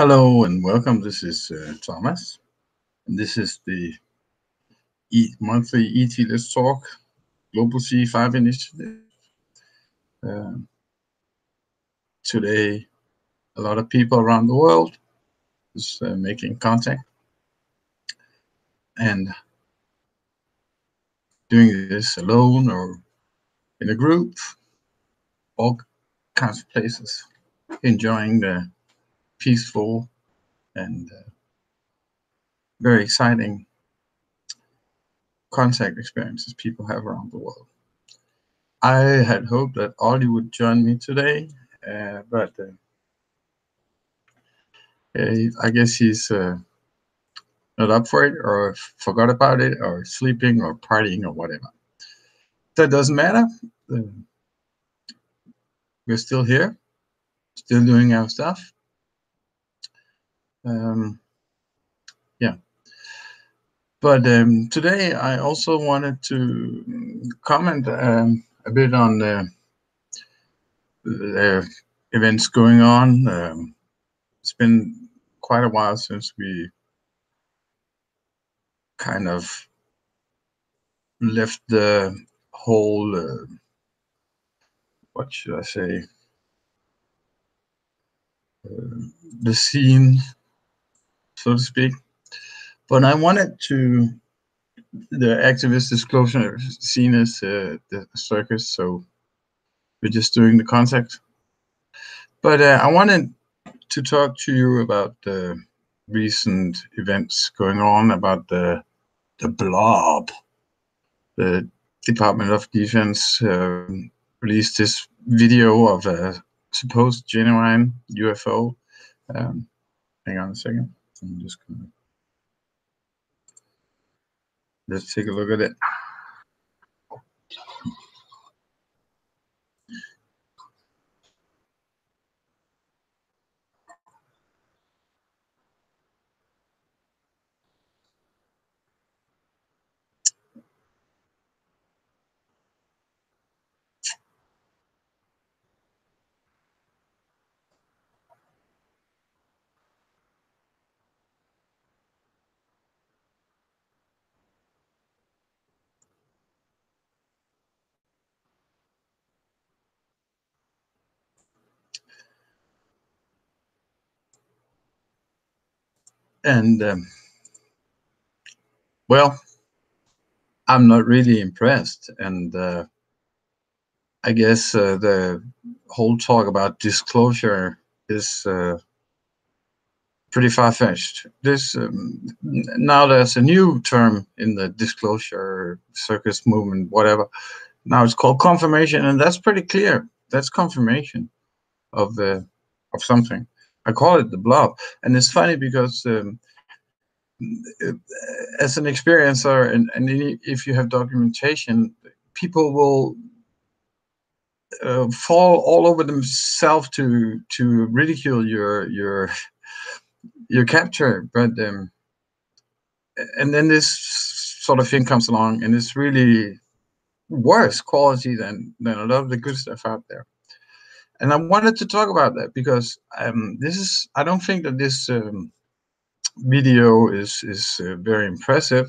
Hello and welcome. This is Thomas, and this is the monthly ET Let's Talk Global CE-5 initiative. Um Today, a lot of people around the world is making contact and doing this alone or in a group, all kinds of places, enjoying the peaceful and very exciting contact experiences people have around the world. I had hoped that Ollie would join me today, but I guess he's not up for it, or forgot about it, or sleeping, or partying, or whatever. That doesn't matter. We're still here, still doing our stuff. Yeah. But today I also wanted to comment a bit on the events going on. It's been quite a while since we kind of left the whole, what should I say, the scene, so to speak. But I wanted to, the activist disclosure scene is the circus, so we're just doing the contact. But I wanted to talk to you about the recent events going on, about the blob. The Department of Defense released this video of a supposed genuine UFO. Hang on a second. I'm just gonna let's take a look at it. And well, I'm not really impressed. And I guess the whole talk about disclosure is pretty far-fetched. This now there's a new term in the disclosure circus movement, whatever. Now it's called confirmation, and that's pretty clear. That's confirmation of something. I call it the blob, and it's funny because as an experiencer, and if you have documentation, people will fall all over themselves to ridicule your capture, but and then this sort of thing comes along, and it's really worse quality than a lot of the good stuff out there. And I wanted to talk about that because this is, I don't think that this video is very impressive,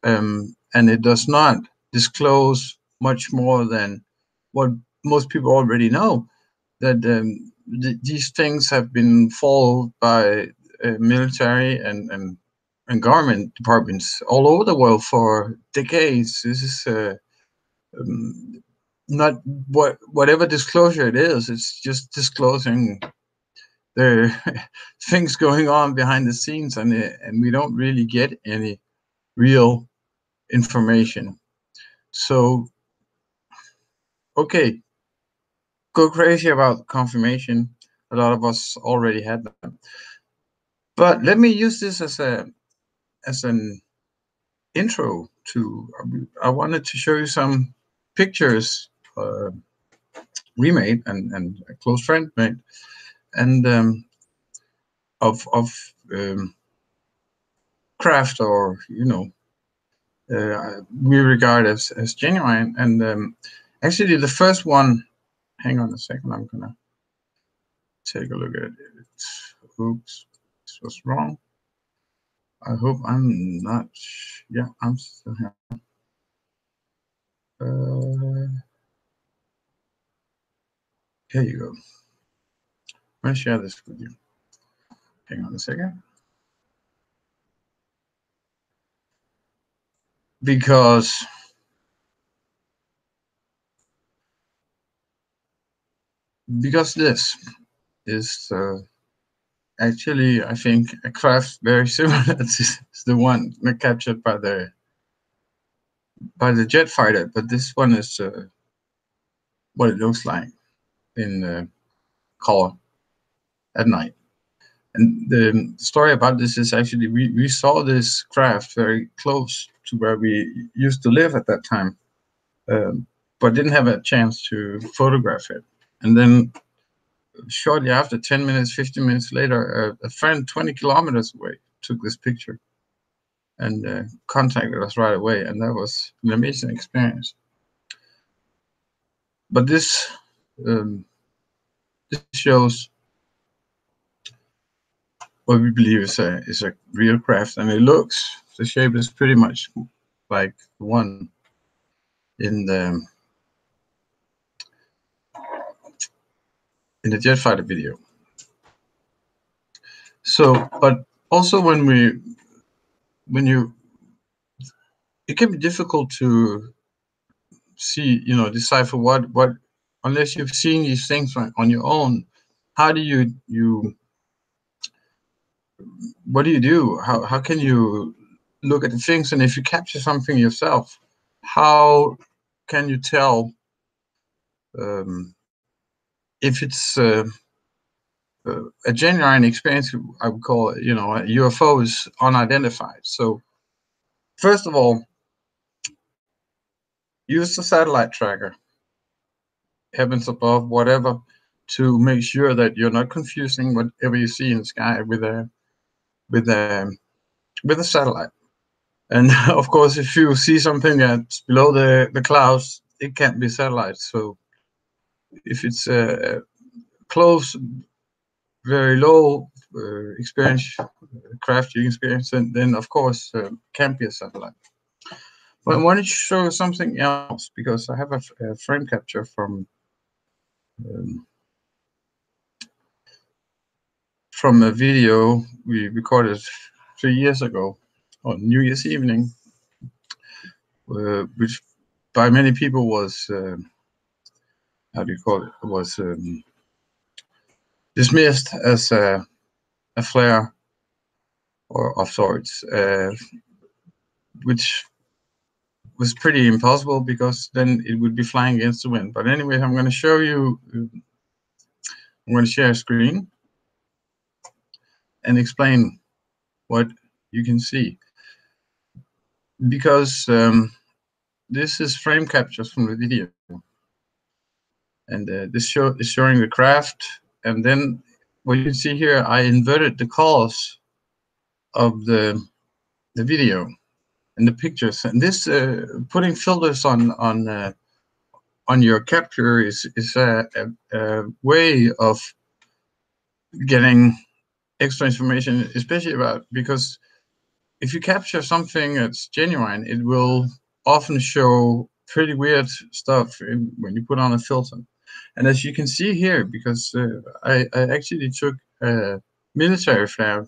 and it does not disclose much more than what most people already know, that these things have been followed by military and government departments all over the world for decades. This is not whatever disclosure it is. It's just disclosing the things going on behind the scenes, and we don't really get any real information. So, okay, go crazy about confirmation. A lot of us already had that. But let me use this as an intro to. I wanted to show you some pictures remade and a close friend made, and of craft, or we regard as genuine. And actually, the first one. Hang on a second. I'm gonna take a look at it. Oops. This was wrong. I hope I'm not. Yeah, I'm still here. Here you go. I'm going to share this with you. Hang on a second. Because this is actually, I think, a craft very similar to the one captured by the jet fighter, but this one is what it looks like in color at night. And the story about this is actually we saw this craft very close to where we used to live at that time, but didn't have a chance to photograph it. And then shortly after, 10 minutes, 15 minutes later, a friend 20 kilometers away took this picture and contacted us right away. And that was an amazing experience. But this shows what we believe is a real craft, and the shape is pretty much like the one in the jet fighter video. So, but also it can be difficult to see, decipher what unless you've seen these things on your own. How do you what do you do? How can you look at the things? And if you capture something yourself, how can you tell if it's a genuine experience? I would call it, a UFO is unidentified. So first of all, use the satellite tracker, heavens above, whatever, to make sure that you're not confusing whatever you see in the sky with a satellite. And of course, if you see something that's below the clouds, it can't be satellite. So if it's close, very low experience craft you experience, then of course can't be a satellite. But I wanted to show something else, because I have a frame capture from a video we recorded 3 years ago on New Year's evening, which by many people was how do you call it? Was dismissed as a flare or of sorts, which was pretty impossible, because then it would be flying against the wind. But anyway, I'm going to show you. I'm going to share a screen and explain what you can see, because this is frame captures from the video, and this is showing the craft. And then what you can see here, I inverted the colors of the video and the pictures, and this putting filters on your capture is a way of getting extra information, especially because if you capture something that's genuine, it will often show pretty weird stuff when you put on a filter. And as you can see here, because I actually took a military flare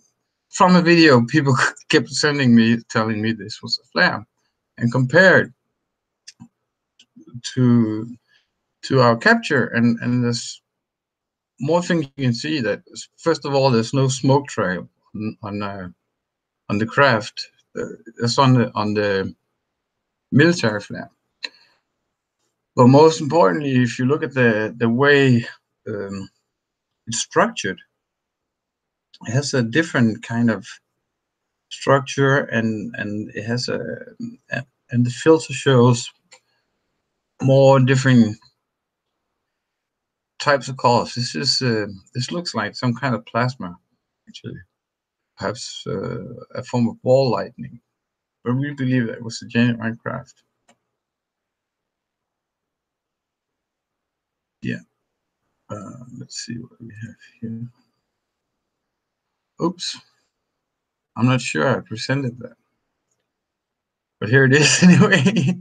from a video, people kept sending me, telling me this was a flare, and compared to our capture, and there's more things you can see. That first of all, there's no smoke trail on the craft. It's on the military flare. But most importantly, if you look at the way it's structured, it has a different kind of structure, and it has and the filter shows more different types of colors. This looks like some kind of plasma, actually, perhaps a form of ball lightning. But we believe that it was a genuine craft. Yeah. Let's see what we have here. Oops. I'm not sure I presented that, but here it is anyway.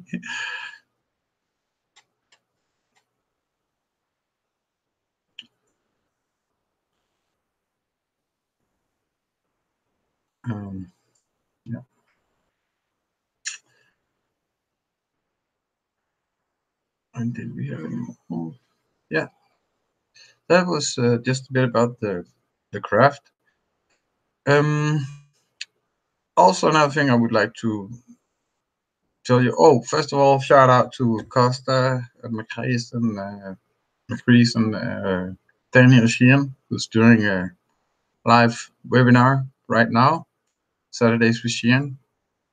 Yeah. And did we have any more? Yeah, that was just a bit about the craft. Um, Also, another thing I would like to tell you. Oh, first of all, shout out to Kosta, Makreas, and Daniel Sheehan, who's doing a live webinar right now, Saturdays with Sheehan,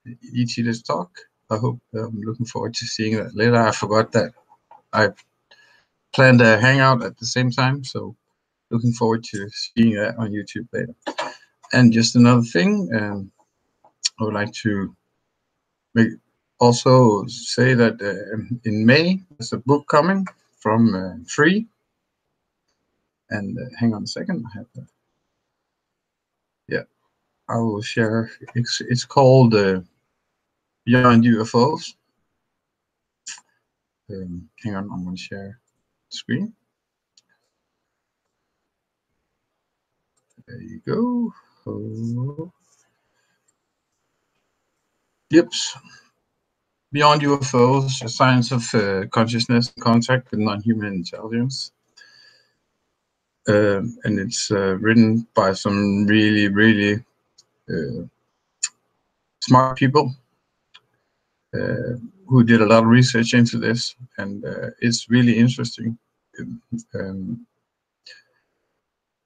ET Talk. I hope I'm looking forward to seeing that later. I forgot that I planned a hangout at the same time, so looking forward to seeing that on YouTube later. And just another thing, I would like to also say that in May there's a book coming from Free. And hang on a second, I have yeah, I will share. It's called Beyond UFOs. Hang on, I'm going to share the screen. There you go. Oh. Yep. Beyond UFOs, a science of consciousness, contact with non-human intelligence. And it's written by some really, really smart people who did a lot of research into this, and it's really interesting.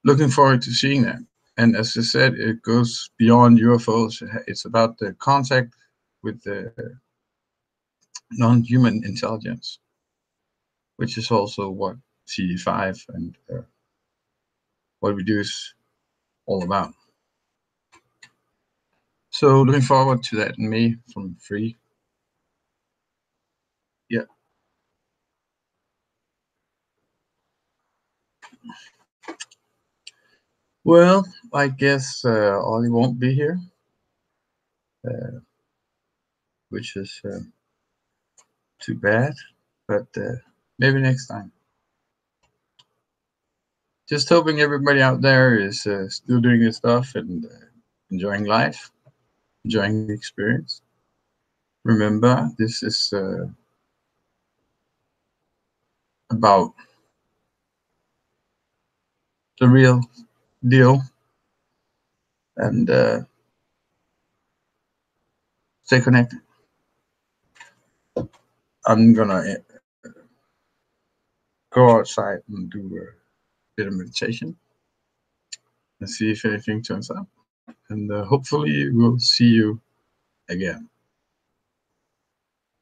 Looking forward to seeing that. And as I said, it goes beyond UFOs. It's about the contact with the non-human intelligence, which is also what CE-5 and what we do is all about. So looking forward to that in May from Free. Yeah. Well, I guess Ollie won't be here, which is too bad, but maybe next time. Just hoping everybody out there is still doing this stuff and enjoying life, enjoying the experience. Remember, this is about the real deal, and stay connected. I'm gonna go outside and do a bit of meditation and see if anything turns up. And hopefully we'll see you again.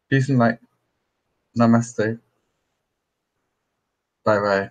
Peace and light. Namaste. Bye bye.